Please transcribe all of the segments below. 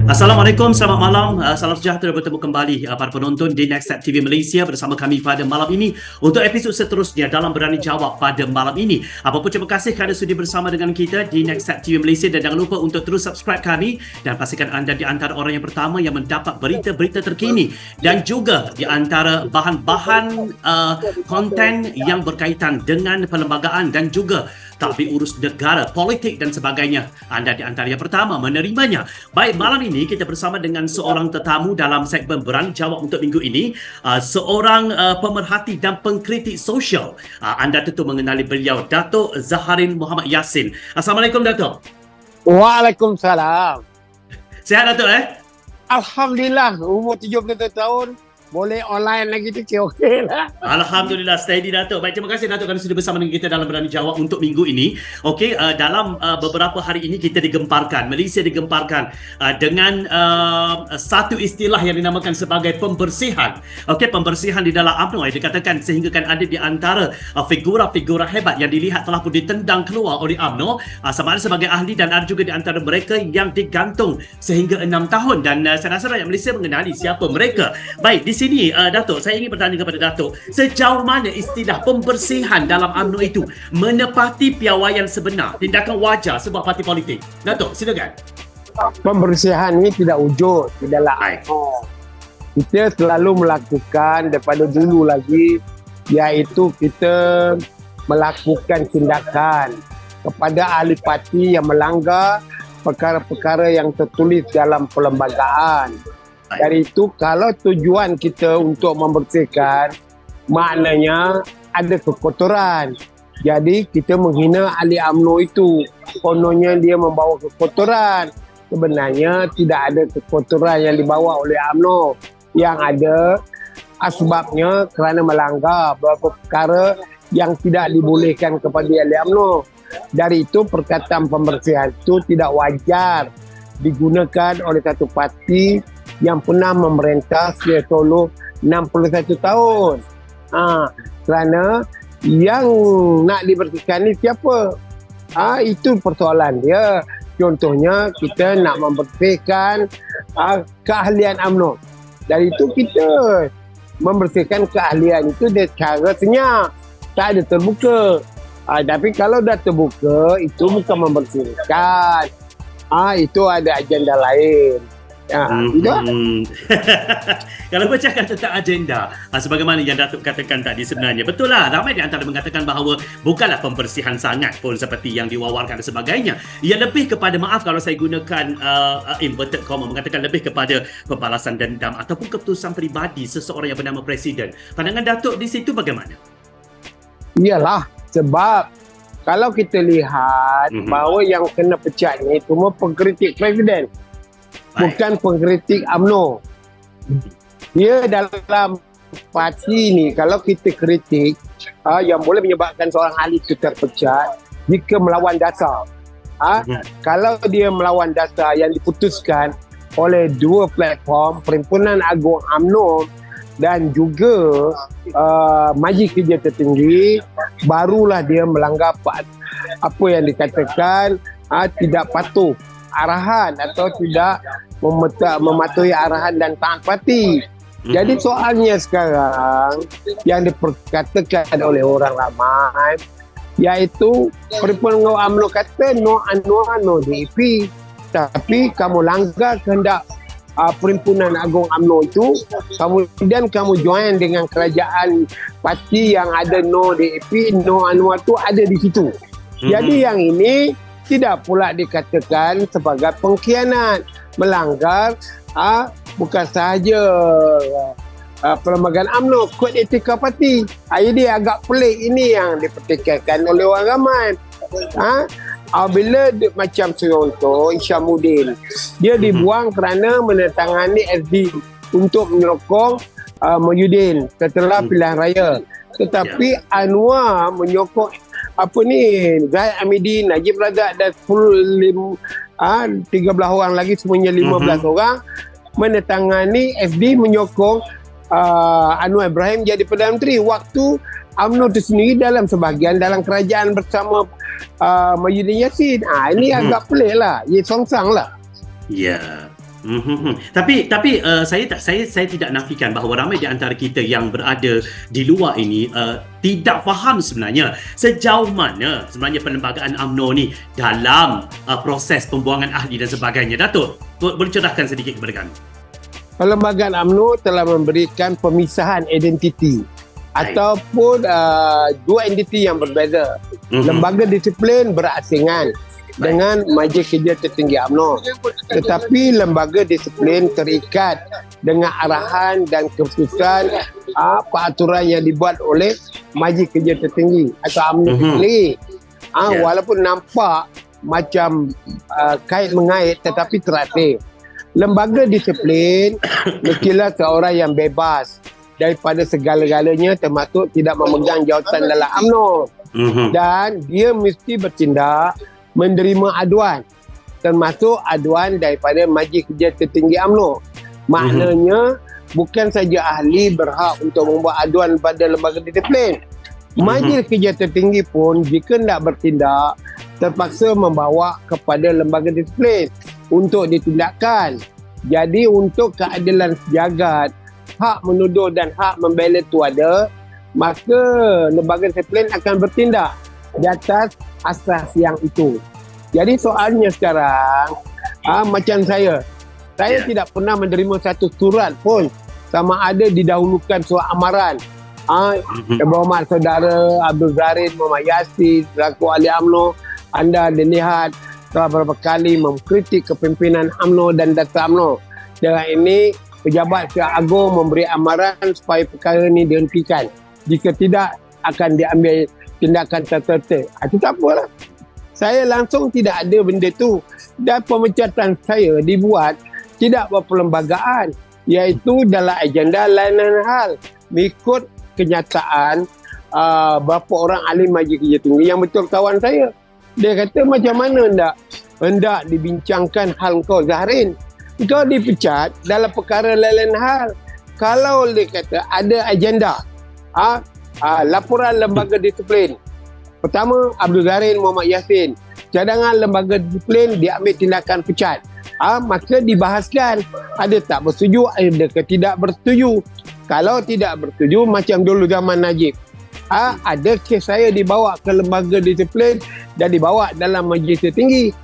Assalamualaikum, selamat malam. Salam sejahtera bertemu kembali para penonton di Next Step TV Malaysia bersama kami pada malam ini untuk episod seterusnya dalam Berani Jawab pada malam ini. Apapun terima kasih kerana sudi bersama dengan kita di Next Step TV Malaysia dan jangan lupa untuk terus subscribe kami dan pastikan anda di antara orang yang pertama yang mendapat berita-berita terkini dan juga di antara bahan-bahan konten yang berkaitan dengan perlembagaan dan juga tadbir urus negara, politik dan sebagainya. Anda di antara yang pertama menerimanya. Baik, malam ini kita bersama dengan seorang tetamu dalam segmen Berani Jawab untuk minggu ini. Seorang pemerhati dan pengkritik sosial. Anda tentu mengenali beliau, Datuk Zaharin Muhammad Yassin. Assalamualaikum, Datuk. Waalaikumsalam. Sihat, Datuk? Alhamdulillah, umur 70 tahun. Boleh online lagi tu okey lah. Alhamdulillah, steady Datuk. Baik, terima kasih Datuk kerana sudah bersama dengan kita dalam Berani Jawab untuk minggu ini. Okey, dalam beberapa hari ini kita digemparkan, Malaysia digemparkan dengan satu istilah yang dinamakan sebagai pembersihan. Okey, pembersihan di dalam UMNO yang dikatakan sehingga kan ada di antara figura-figura hebat yang dilihat telah pun ditendang keluar oleh UMNO sama ada sebagai ahli dan ada juga di antara mereka yang digantung sehingga 6 tahun dan saya rasa rakyat Malaysia mengenali siapa mereka. Baik, di sini Datuk, saya ingin bertanya kepada Datuk, sejauh mana istilah pembersihan dalam UMNO itu menepati piawaian sebenar, tindakan wajar sebuah parti politik? Datuk, silakan. Pembersihan ini tidak wujud di dalam UMNO. Kita selalu melakukan daripada dulu lagi, iaitu kita melakukan tindakan kepada ahli parti yang melanggar perkara-perkara yang tertulis dalam perlembagaan. Dari itu, kalau tujuan kita untuk membersihkan, maknanya ada kekotoran. Jadi, kita menghina ahli UMNO itu. Kononnya dia membawa kekotoran. Sebenarnya, tidak ada kekotoran yang dibawa oleh UMNO. Yang ada, sebabnya kerana melanggar beberapa perkara yang tidak dibolehkan kepada ahli UMNO. Dari itu, perkataan pembersihan itu tidak wajar digunakan oleh satu parti yang pernah memerintah selama 61 tahun. Kerana yang nak dibersihkan ni siapa? Itu persoalan dia. Contohnya kita nak membersihkan keahlian UMNO. Dari itu kita membersihkan keahlian itu dengan cara senyap. Tak ada terbuka. Tapi kalau dah terbuka, itu bukan membersihkan. Itu ada agenda lain. Kalau bercakap tentang agenda, sebagaimana yang Datuk katakan tadi, sebenarnya betul lah, ramai di antara mengatakan bahawa bukanlah pembersihan sangat pun seperti yang diwawarkan dan sebagainya. Ia lebih kepada, maaf kalau saya gunakan inverted comma, mengatakan lebih kepada pembalasan dendam ataupun keputusan peribadi seseorang yang bernama Presiden. Pandangan Datuk di situ bagaimana? Iyalah, sebab kalau kita lihat bahawa yang kena pecat ni semua pengkritik Presiden. Bukan pengkritik UMNO. Dia dalam parti ni, kalau kita kritik yang boleh menyebabkan seorang ahli itu terpecat jika melawan dasar. Kalau dia melawan dasar yang diputuskan oleh dua platform, Perhimpunan Agung UMNO dan juga Majlis Kerja Tertinggi, barulah dia melanggar apa yang dikatakan tidak patuh arahan atau tidak mematuhi arahan dan taat parti. Jadi soalnya sekarang yang diperkatakan oleh orang ramai, iaitu Perhimpunan UMNO kata no DAP, tapi kamu langgar kehendak Perhimpunan Agung UMNO itu, kemudian kamu join dengan kerajaan parti yang ada no DAP, no Anwar tu ada di situ. Jadi yang ini tidak pula dikatakan sebagai pengkhianat, melanggar bukan sahaja perlembagaan UMNO, kod etika parti. Ini agak pelik, ini yang dipertikaikan oleh orang ramai. Bila macam contoh Isyamuddin, dia dibuang kerana menandatangani SD untuk menyokong Mahyudin setelah pilihan raya. Tetapi Anwar menyokong Zahid Hamidin, Najib Razak dan 13 orang lagi, semuanya 15 orang menandatangani SD menyokong Anwar Ibrahim jadi Perdana Menteri. Waktu UMNO itu sendiri dalam sebahagian dalam kerajaan bersama Mahyudin Yassin. Ini agak pelik lah. Ia songsang lah. Ya. Tapi saya tidak nafikan bahawa ramai di antara kita yang berada di luar ini tidak faham sebenarnya sejauh mana sebenarnya perlembagaan UMNO ni dalam proses pembuangan ahli dan sebagainya. Datuk, boleh ceritakan sedikit kepada kami? Perlembagaan UMNO telah memberikan pemisahan identiti ataupun dua entiti yang berbeza. Lembaga disiplin berasingan dengan Majlis Kerja Tertinggi UMNO. Tetapi lembaga disiplin terikat dengan arahan dan keputusan peraturan yang dibuat oleh Majlis Kerja Tertinggi atau UMNO sendiri. Walaupun nampak macam kait-mengait tetapi terasing. Lembaga disiplin mestilah seorang yang bebas daripada segala-galanya termasuk tidak memegang jawatan dalam UMNO. Dan dia mesti bertindak menerima aduan termasuk aduan daripada Majlis Kerja Tertinggi UMNO. Maknanya bukan saja ahli berhak untuk membuat aduan pada lembaga disiplin. Majlis Kerja Tertinggi pun jika tidak bertindak terpaksa membawa kepada lembaga disiplin untuk ditindakkan. Jadi untuk keadilan sejagat, hak menuduh dan hak membela itu ada, maka lembaga disiplin akan bertindak di atas asas yang itu. Jadi soalnya sekarang macam saya tidak pernah menerima satu surat pun sama ada didahulukan surat amaran. Berhormat saudara Abdul Zarin Muhammad Yassin selaku ahli UMNO, anda dilihat telah beberapa kali mengkritik kepimpinan UMNO dan data UMNO. Dengan ini pejabat agung memberi amaran supaya perkara ini dihentikan. Jika tidak akan diambil tindakan tertentu. Itu tak apalah. Saya langsung tidak ada benda tu. Dan pemecatan saya dibuat tidak berperlembagaan. Iaitu dalam agenda lain-lain hal. Mengikut kenyataan berapa orang ahli Majlis Kerja Tinggi yang betul kawan saya. Dia kata macam mana hendak dibincangkan hal kau Zahrin. Kau dipecat dalam perkara lain-lain hal. Kalau dia kata ada agenda. Laporan lembaga disiplin. Pertama, Abdul Zarin Muhammad Yassin. Cadangan lembaga disiplin diambil tindakan pecat. Maka dibahaskan. Ada tak bersetuju, ada ke tidak bersetuju. Kalau tidak bersetuju, macam dulu zaman Najib. Ada kes saya dibawa ke lembaga disiplin dan dibawa dalam Majlis Tertinggi.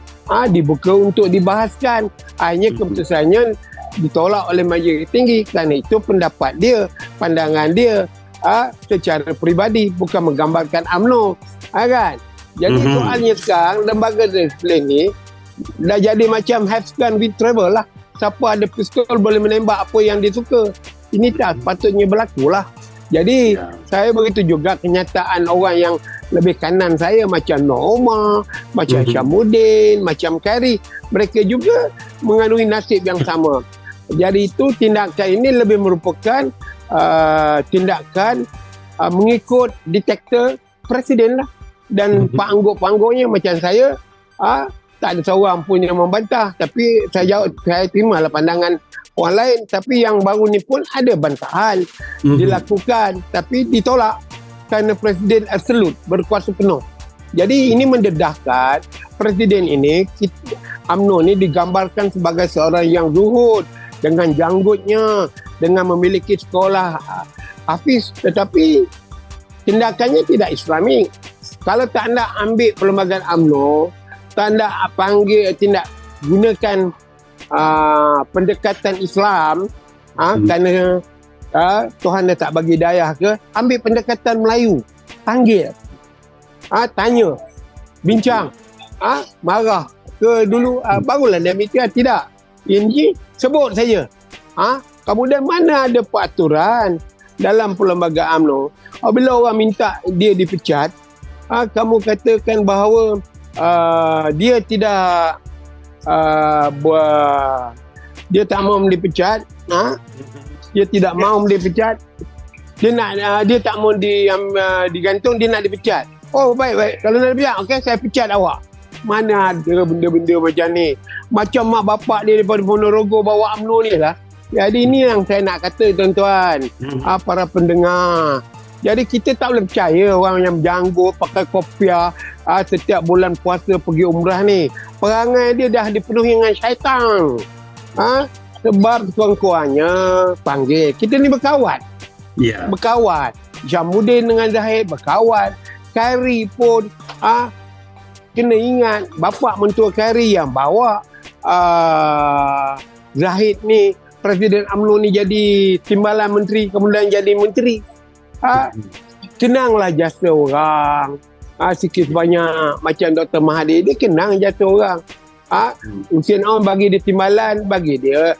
Dibuka untuk dibahaskan. Hanya keputusannya ditolak oleh Majlis Tertinggi. Kerana itu pendapat dia, pandangan dia. Secara peribadi, bukan menggambarkan UMNO, kan? Jadi soalnya sekarang lembaga disiplin ni dah jadi macam have gun with travel lah. Siapa ada pistol boleh menembak apa yang dia suka. Ini tak sepatutnya berlaku lah. Jadi saya begitu juga kenyataan orang yang lebih kanan saya macam Norma, macam Syamuddin, macam Kari. Mereka juga mengandungi nasib yang sama. Jadi itu tindakan ini lebih merupakan tindakan mengikut detektor presiden lah. Dan pangguk-pangguknya macam saya tak ada seorang pun yang membantah. Tapi saya terima lah pandangan orang lain. Tapi yang baru ni pun ada bantahan dilakukan tapi ditolak kerana presiden absolut berkuasa penuh. Jadi ini mendedahkan presiden ini, UMNO ni digambarkan sebagai seorang yang zuhud dengan janggutnya, dengan memiliki sekolah hafiz, tetapi tindakannya tidak Islamik. Kalau tak nak ambil perlembagaan UMNO, tak nak tindak gunakan pendekatan Islam, kerana Tuhan dah tak bagi dayah ke, ambil pendekatan Melayu, panggil, tanya, bincang, marah ke dulu, barulah dia mikir. Tidak, ini sebut saja. Kemudian mana ada peraturan dalam perlembagaan UMNO, bila orang minta dia dipecat, kamu katakan bahawa dia tidak dia tak mahu dipecat, dia tidak mahu dipecat, dia tak mahu digantung, dia nak dipecat. Oh baik, kalau nak dipecat, okey, saya pecat awak. Mana ada benda-benda macam ni. Macam mak bapak dia daripada Ponorogo bawa UMNO ni lah. Jadi ini yang saya nak kata tuan-tuan, para pendengar. Jadi kita tak boleh percaya orang yang berjanggut, pakai kopiah, setiap bulan puasa pergi umrah ni. Perangai dia dah dipenuhi dengan syaitan. Sebab kurang-kurangnya panggil. Kita ni berkawan. Ya. Berkawan. Jamuddin dengan Zahid berkawan. Khairi pun kena ingat bapa mentua Khairi yang bawa Zahid ni, Presiden UMNO ni jadi timbalan menteri, kemudian jadi menteri. Kenanglah jasa orang. Sikit banyak macam Dr. Mahathir, dia kenang jasa orang. Hussein Onn bagi dia timbalan, bagi dia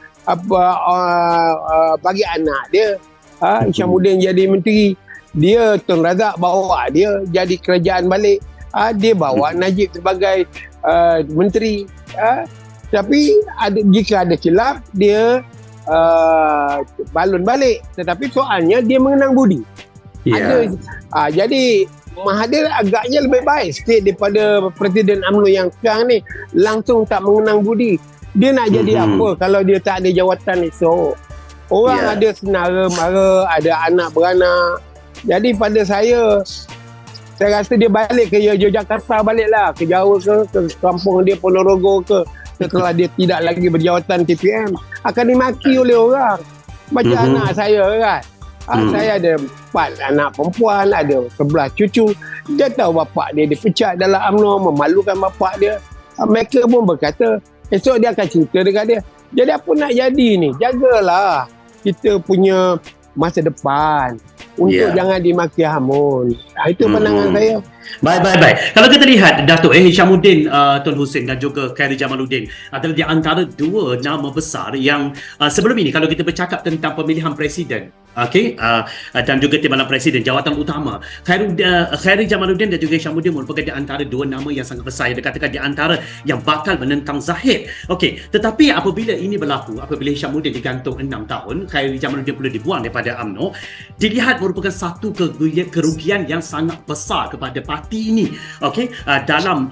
bagi anak dia. Syamuddin jadi menteri, dia Tun Razak bawa dia jadi kerajaan balik. Dia bawa Najib sebagai menteri. Tapi jika ada silap, dia balun balik. Tetapi soalnya dia mengenang budi. Jadi Mahathir agaknya lebih baik sikit daripada Presiden UMNO yang sekarang ni, langsung tak mengenang budi. Dia nak jadi apa kalau dia tak ada jawatan esok? Orang ada senara mara, ada anak beranak. Jadi pada saya rasa dia balik ke Yogyakarta, baliklah ke Jawa ke kampung dia Ponorogo ke, setelah dia tidak lagi berjawatan TPM, akan dimaki oleh orang. Macam anak saya kan. Saya ada 4 anak perempuan, ada 11 cucu. Dia tahu bapak dia dipecat dalam UMNO, memalukan bapak dia. Mereka pun berkata, esok dia akan cerita dekat dia. Jadi apa nak jadi ni? Jagalah kita punya masa depan untuk jangan dimaki hamun. Itu pandangan saya. Baik. Kalau kita lihat Datuk Hishamuddin Tun Hussein dan juga Khairi Jamaluddin adalah di antara 2 nama besar yang sebelum ini kalau kita bercakap tentang pemilihan presiden, dan juga timbalan presiden, jawatan utama, Khairi Jamaluddin dan juga Hishamuddin merupakan di antara 2 nama yang sangat besar yang dikatakan di antara yang bakal menentang Zahid. Tetapi apabila ini berlaku, apabila Hishamuddin digantung 6 tahun, Khairi Jamaluddin perlu dibuang daripada UMNO, dilihat merupakan satu kerugian yang sangat besar kepada parti ini, dalam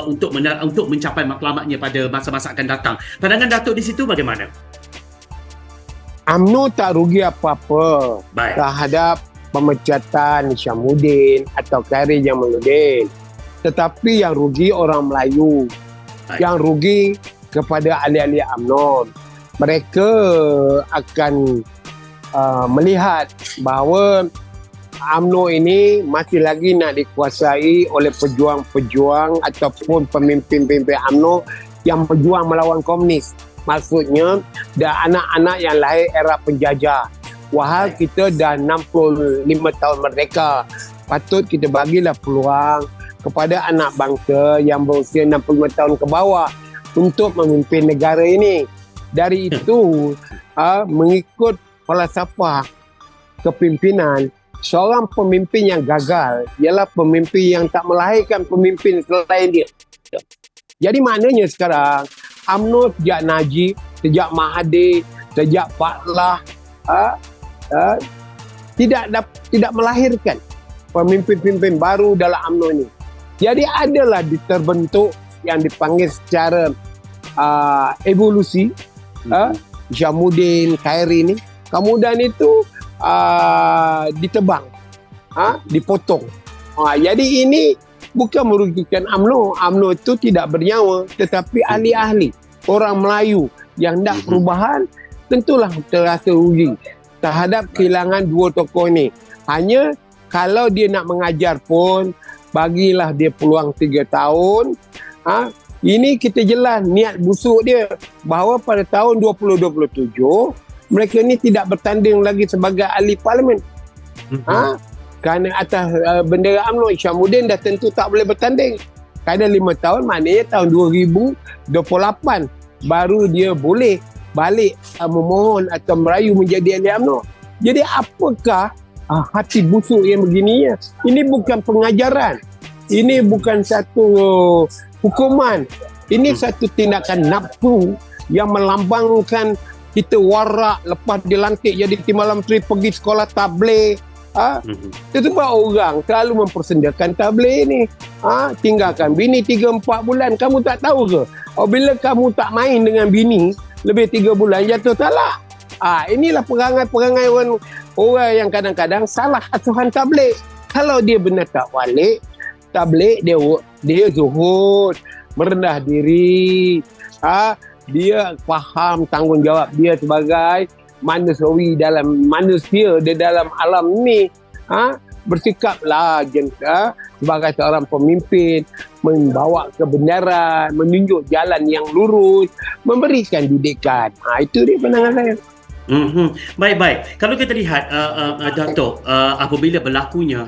untuk mencapai matlamatnya pada masa-masa akan datang. Pandangan Datuk di situ bagaimana? UMNO tak rugi apa-apa terhadap pemecatan Hishamuddin atau Khairi Jamaluddin. Tetapi yang rugi orang Melayu. Yang rugi kepada ahli-ahli UMNO. Mereka akan melihat bahawa UMNO ini masih lagi nak dikuasai oleh pejuang-pejuang ataupun pemimpin-pemimpin UMNO yang berjuang melawan komunis. Maksudnya, dah anak-anak yang lahir era penjajah. Wahal kita dah 65 tahun merdeka. Patut kita bagilah peluang kepada anak bangsa yang berusia 65 tahun ke bawah untuk memimpin negara ini. Dari itu, mengikut falsafah kepimpinan, seorang pemimpin yang gagal ialah pemimpin yang tak melahirkan pemimpin selain dia. Jadi maknanya sekarang UMNO sejak Najib, sejak Mahathir, sejak Pak Lah tidak melahirkan pemimpin-pemimpin baru dalam UMNO ini. Jadi adalah terbentuk yang dipanggil secara evolusi Hishamuddin, Khairi ini. Kemudian itu ditebang, dipotong. Jadi ini bukan merugikan UMNO. UMNO itu tidak bernyawa, tetapi ahli-ahli, orang Melayu yang nak perubahan, tentulah terasa rugi terhadap kehilangan 2 tokoh ini. Hanya kalau dia nak mengajar pun, bagilah dia peluang 3 tahun. Ini kita jelas niat busuk dia bahawa pada tahun 2027, mereka ni tidak bertanding lagi sebagai ahli parlimen. Kerana atas bendera UMNO, Hishamuddin dah tentu tak boleh bertanding. Kerana 5 tahun, maknanya tahun 2028 baru dia boleh balik memohon atau merayu menjadi ahli UMNO. Jadi apakah hati busuk yang begini? Ini bukan pengajaran. Ini bukan satu hukuman. Ini satu tindakan nafsu yang melambangkan kita warak lepas dilantik jadi timbalan menteri pergi sekolah tabligh. Itu sebab orang selalu mempersendakan tabligh ni. Tinggalkan bini 3-4 bulan. Kamu tak tahu ke? Bila kamu tak main dengan bini lebih 3 bulan jatuh talak. Inilah perangai-perangai orang yang kadang-kadang salah asuhan tabligh. Kalau dia benar tak balik tabligh, dia zuhud, merendah diri, dia faham tanggungjawab dia sebagai manusiawi dalam manusia di dalam alam ni. Bersikaplah sebagai seorang pemimpin, membawa kebenaran, menunjuk jalan yang lurus, memberikan didikan. Itu dia pandangan saya. Baik. Kalau kita lihat Datuk, apabila berlakunya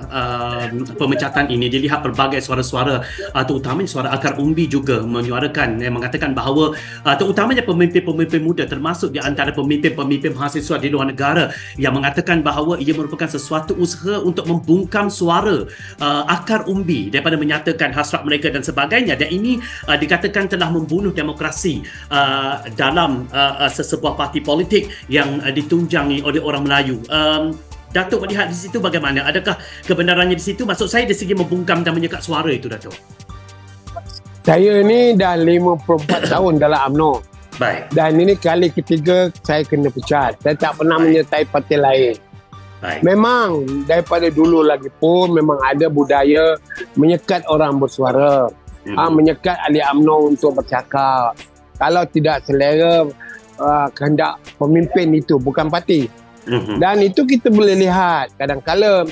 pemecatan ini, dilihat pelbagai suara-suara, terutamanya suara akar umbi juga menyuarakan, mengatakan bahawa terutamanya pemimpin-pemimpin muda, termasuk di antara pemimpin-pemimpin mahasiswa di luar negara, yang mengatakan bahawa ia merupakan sesuatu usaha untuk membungkam suara akar umbi daripada menyatakan hasrat mereka dan sebagainya, dan ini dikatakan telah membunuh demokrasi dalam sesebuah parti politik yang ditunjangi oleh orang Melayu. Datuk melihat di situ bagaimana? Adakah kebenarannya di situ? Maksud saya dari segi membungkam dan menyekat suara itu, Datuk. Saya ni dah 54 tahun dalam UMNO. Baik. Dan ini kali ketiga saya kena pecat. Saya tak pernah menyertai parti lain. Baik. Memang daripada dulu lagi pun memang ada budaya menyekat orang bersuara. Menyekat ahli UMNO untuk bercakap. Kalau tidak selera kehendak pemimpin itu, bukan parti. Dan itu kita boleh lihat kadang-kala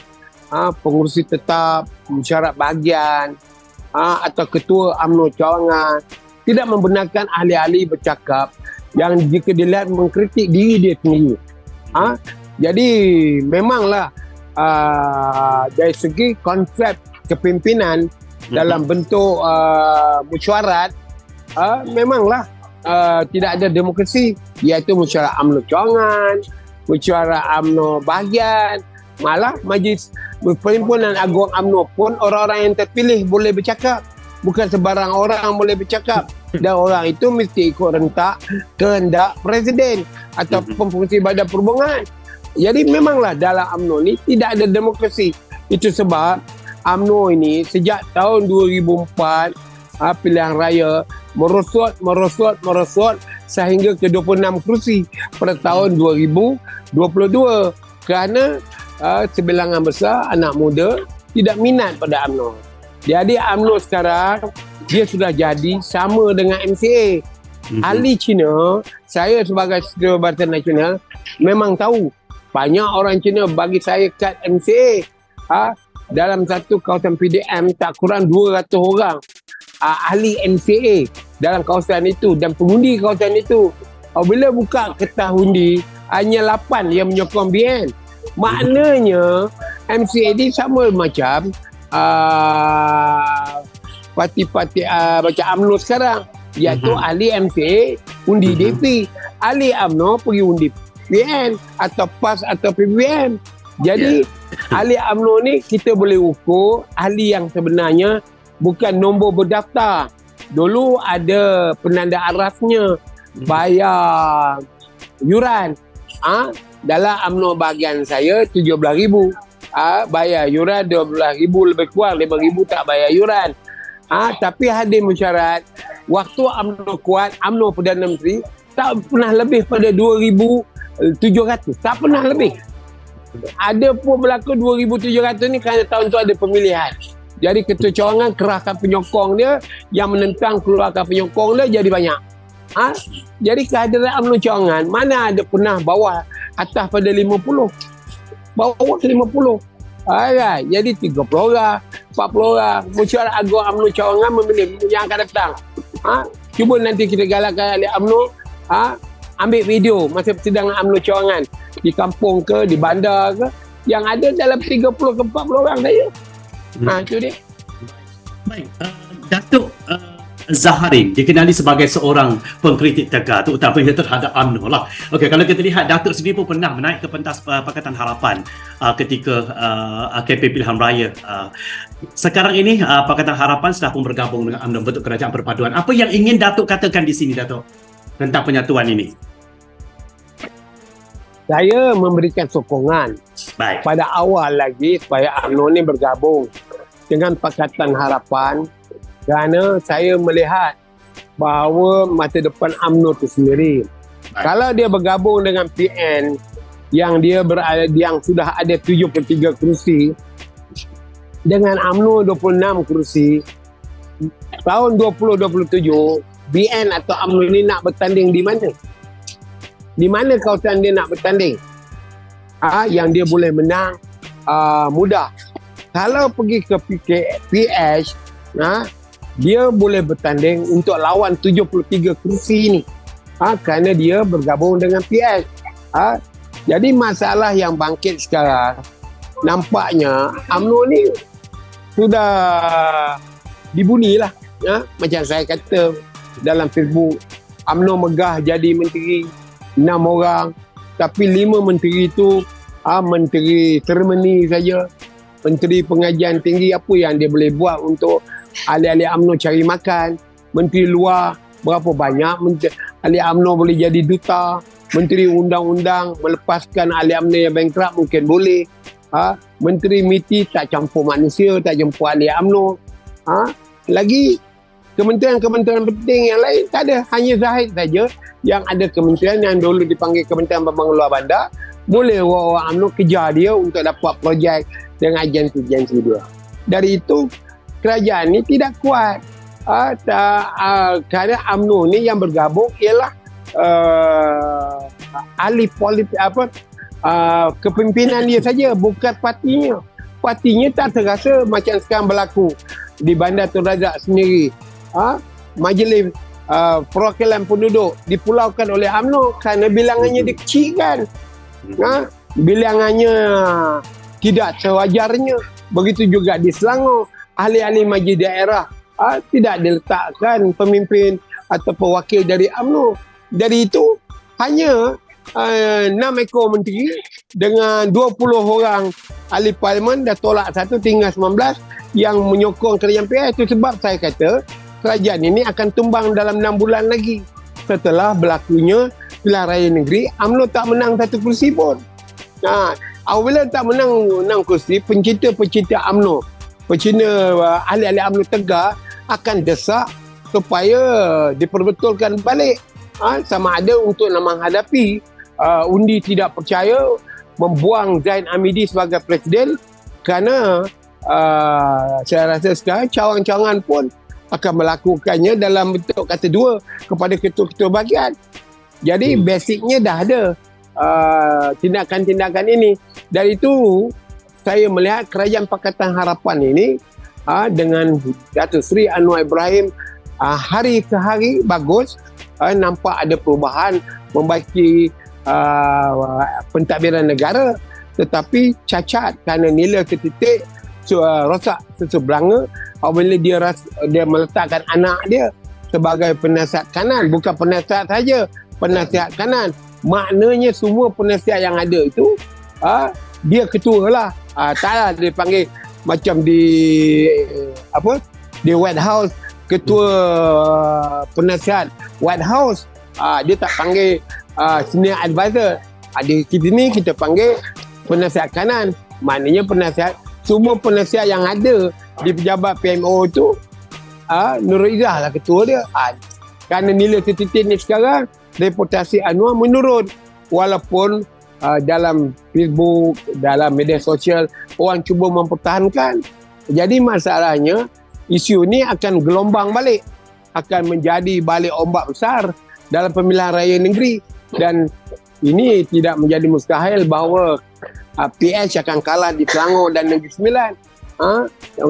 pengurusi tetap, mesyuarat bahagian atau ketua UMNO cawangan tidak membenarkan ahli-ahli bercakap yang jika dilihat mengkritik diri dia sendiri. Jadi memanglah dari segi konsep kepimpinan dalam bentuk mesyuarat, memanglah tidak ada demokrasi, iaitu mesyuarat UMNO cawangan, mesyuarat UMNO bahagian, malah majlis perhimpunan agung UMNO pun orang-orang yang terpilih boleh bercakap, bukan sebarang orang boleh bercakap, dan orang itu mesti ikut rentak kehendak presiden atau pengurusi badan perhubungan. Jadi memanglah dalam UMNO ni tidak ada demokrasi. Itu sebab UMNO ini sejak tahun 2004 pilihan raya merosot sehingga ke 26 kerusi pada tahun 2022 kerana sebilangan besar anak muda tidak minat pada UMNO. Jadi UMNO sekarang dia sudah jadi sama dengan MCA. Ahli Cina, saya sebagai Ketua Barisan Nasional memang tahu banyak orang Cina bagi saya kad MCA. Dalam satu kawasan PDM tak kurang 200 orang ahli MCA dalam kawasan itu dan pengundi kawasan itu. Bila buka kertas undi, hanya 8 yang menyokong BN. Maknanya MCA ini sama macam parti-parti macam UMNO sekarang, iaitu ahli MCA undi DP, ahli UMNO pergi undi BN atau PAS atau PBN. Jadi ahli UMNO ni kita boleh ukur ahli yang sebenarnya bukan nombor berdaftar. Dulu ada penanda arasnya, bayar yuran. Dalam UMNO bahagian saya 17,000. Bayar yuran 12,000 lebih kurang, 5,000 tak bayar yuran. Tapi hadir mesyuarat, waktu UMNO kuat, UMNO Perdana Menteri tak pernah lebih pada 2,700. Tak pernah lebih. Ada pun berlaku 2,700 ni kerana tahun tu ada pemilihan. Jadi ketua cawangan kerahkan penyokong dia, yang menentang keluarkan penyokong dia jadi banyak. Jadi kehadiran UMNO cawangan mana ada pernah bawah atas pada 50. Bawah 50. Jadi 30 orang, 40 orang. Mesyuarat agung UMNO cawangan memilih yang akan datang. Cuba nanti kita galakkan ahli UMNO ambil video masa persidangan UMNO cawangan di kampung ke, di bandar ke, yang ada dalam 30 ke 40 orang saja. Itu dia. Baik, Datuk Zaharin dikenali sebagai seorang pengkritik tegar, terutamanya terhadap UMNO lah. Okey, kalau kita lihat Datuk sendiri pun pernah menaik ke pentas Pakatan Harapan ketika kempen pilihan raya. Sekarang ini Pakatan Harapan sudah pun bergabung dengan UMNO bentuk kerajaan perpaduan. Apa yang ingin Datuk katakan di sini, Datuk, tentang penyatuan ini? Saya memberikan sokongan pada awal lagi supaya UMNO ni bergabung dengan Pakatan Harapan, kerana saya melihat bahawa masa depan UMNO itu sendiri. Kalau dia bergabung dengan PN yang dia berada, yang sudah ada 73 kerusi dengan UMNO 26 kerusi, tahun 2027 BN atau UMNO ni nak bertanding di mana? Di mana kawasan dia nak bertanding? Yang dia boleh menang mudah. Kalau pergi ke PH, dia boleh bertanding untuk lawan 73 kursi ni. Kerana dia bergabung dengan PH. Jadi masalah yang bangkit sekarang, nampaknya UMNO ni sudah dibunilah. Macam saya kata dalam Facebook, UMNO megah jadi menteri 6 orang, tapi 5 menteri itu menteri seremoni saja, menteri pengajian tinggi. Apa yang dia boleh buat untuk ahli-ahli UMNO cari makan? Menteri luar berapa banyak ahli UMNO boleh jadi duta? Menteri undang-undang melepaskan ahli UMNO yang bankrupt mungkin boleh. Menteri MITI tak campur manusia, tak jemput ahli UMNO. Lagi kementerian-kementerian penting yang lain tak ada. Hanya Zahid saja yang ada kementerian yang dulu dipanggil Kementerian Pembangunan Luar Bandar. Boleh orang UMNO kejar dia untuk dapat projek dengan agensi-agensi dia. Dari itu, kerajaan ni tidak kuat. Kerana UMNO ni yang bergabung ialah ahli politik kepimpinan dia saja, bukan partinya. Partinya tak terasa macam sekarang berlaku di Bandar Tun Razak sendiri. Majlis perwakilan penduduk dipulaukan oleh UMNO kerana bilangannya dikecilkan. Bilangannya tidak sewajarnya. Begitu juga di Selangor, ahli-ahli majlis daerah tidak diletakkan pemimpin atau pewakil dari UMNO. Dari itu hanya 6 ekor menteri dengan 20 orang ahli parlimen dah tolak satu, tinggal 19 yang menyokong kerajaan PH. Itu sebab saya kata kerajaan ini akan tumbang dalam 6 bulan lagi. Setelah berlakunya pilihan raya negeri, UMNO tak menang satu kursi pun. Apabila tak menang 6 kursi, pencinta-pencinta UMNO, ahli-ahli UMNO Tegar akan desak supaya diperbetulkan balik. Sama ada untuk menghadapi undi tidak percaya, membuang Zain Amidi sebagai presiden, kerana saya rasa sekarang cawangan-cawangan pun akan melakukannya dalam bentuk kata dua kepada ketua-ketua bahagian. Jadi basicnya dah ada tindakan-tindakan ini. Dari itu saya melihat Kerajaan Pakatan Harapan ini dengan Datuk Seri Anwar Ibrahim hari ke hari bagus. Nampak ada perubahan membaiki pentadbiran negara, tetapi cacat kerana nilai setitik rosak sesebelanga apabila dia meletakkan anak dia sebagai penasihat kanan. Bukan penasihat saja, penasihat kanan. Maknanya semua penasihat yang ada itu dia ketua lah. Taklah dia panggil macam di White House, ketua penasihat White House, dia tak panggil senior advisor. Di sini kita panggil penasihat kanan. Maknanya penasihat, semua penasihat yang ada di pejabat PMO tu Nurul Izzah lah ketua dia. Kerana nilai setitik ni sekarang, reputasi Anwar menurun. Walaupun dalam Facebook, dalam media sosial orang cuba mempertahankan. Jadi masalahnya isu ni akan gelombang balik, akan menjadi balik ombak besar dalam pemilihan raya negeri. Dan ini tidak menjadi mustahil bahawa PH akan kalah di Selangor dan Negeri Sembilan,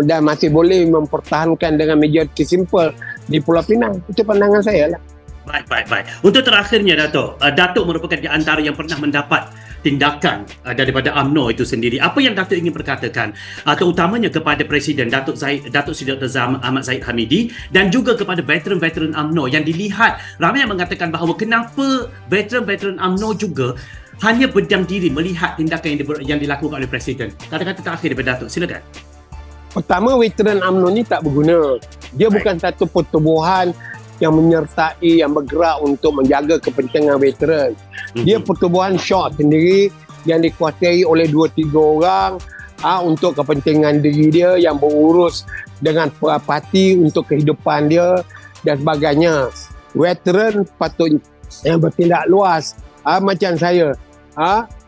dan masih boleh mempertahankan dengan majoriti simple di Pulau Pinang. Itu pandangan saya lah. Baik. Untuk terakhirnya Datuk merupakan di antara yang pernah mendapat tindakan daripada UMNO itu sendiri. Apa yang Datuk ingin perkatakan terutamanya kepada Presiden Datuk Seri Dr. Ahmad Zahid Hamidi dan juga kepada veteran-veteran UMNO yang dilihat ramai yang mengatakan bahawa kenapa veteran-veteran UMNO juga hanya berdiam diri melihat tindakan yang dilakukan oleh Presiden. Kata-kata terakhir daripada Datuk, silakan. Pertama, veteran UMNO ni tak berguna. Dia bukan satu pertubuhan yang menyertai, yang bergerak untuk menjaga kepentingan veteran. Dia pertubuhan syok sendiri yang dikuasai oleh 2-3 orang untuk kepentingan diri dia, yang berurus dengan parti untuk kehidupan dia dan sebagainya. Veteran patut yang bertindak luas. Macam saya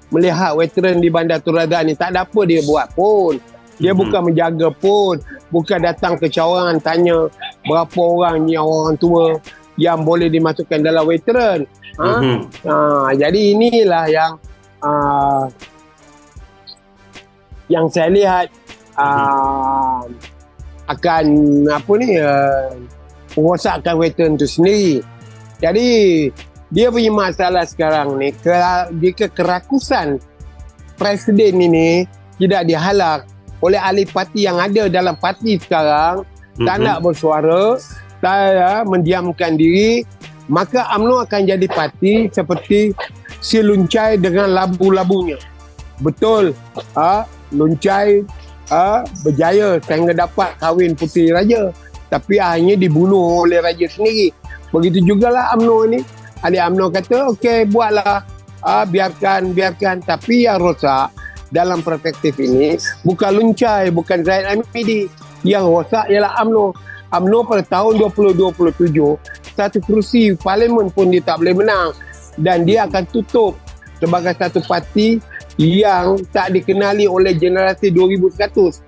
melihat veteran di Bandar Tun Razak ni, tak ada apa dia buat pun. Dia bukan menjaga pun, bukan datang ke cawangan tanya berapa orang ni orang tua. yang boleh dimasukkan dalam veteran. Jadi inilah yang saya lihat akan merosakkan veteran itu sendiri. Jadi dia punya masalah sekarang ni, jika kerakusan presiden ini tidak dihalak oleh ahli parti yang ada dalam parti sekarang, tak nak bersuara, tak mendiamkan diri, maka UMNO akan jadi parti seperti si Luncai dengan labu-labunya. Betul, Luncai berjaya sehingga dapat kahwin puteri raja, tapi akhirnya dibunuh oleh raja sendiri. Begitu jugalah UMNO ni. Ahli UMNO kata, okey, buatlah, biarkan. Tapi yang rosak dalam perspektif ini bukan Luncai, bukan Zahid Hamidi. Yang rosak ialah UMNO. UMNO pada tahun 2027, satu kerusi parlimen pun dia tak boleh menang. Dan dia akan tutup sebagai satu parti yang tak dikenali oleh generasi 2100.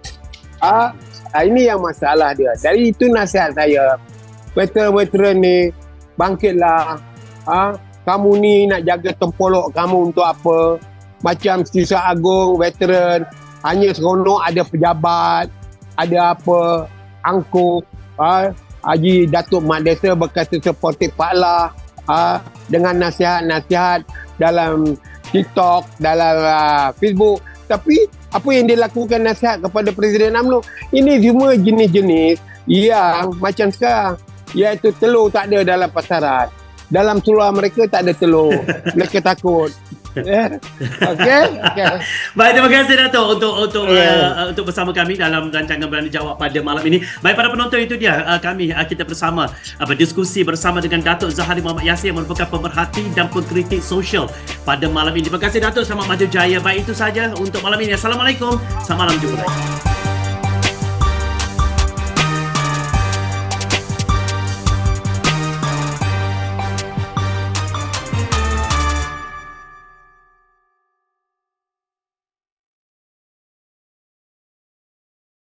Ini yang masalah dia. Dari itu nasihat saya, veteran-veteran ni, bangkitlah. Kamu ni nak jaga tempolok kamu untuk apa? Macam Sisa Agung, veteran, hanya seronok ada pejabat, ada apa, angkuh, Haji Datuk Mat Desa berkata supportive Pak Lah, dengan nasihat-nasihat dalam TikTok, dalam Facebook. Tapi apa yang dia lakukan nasihat kepada Presiden UMNO, ini semua jenis-jenis yang macam sekarang, iaitu telur tak ada dalam pasaran. Dalam seluar mereka tak ada telur. Mereka takut. Okey. Baik, terima kasih Dato' untuk bersama kami dalam rancangan Berani Jawab pada malam ini. Baik, para penonton, itu dia kita bersama berdiskusi bersama dengan Dato' Zahari Muhammad Yasir yang merupakan pemerhati dan pengkritik sosial pada malam ini. Terima kasih Dato', selamat maju jaya. Baik, itu saja untuk malam ini. Assalamualaikum. Selamat malam, jumpa lagi.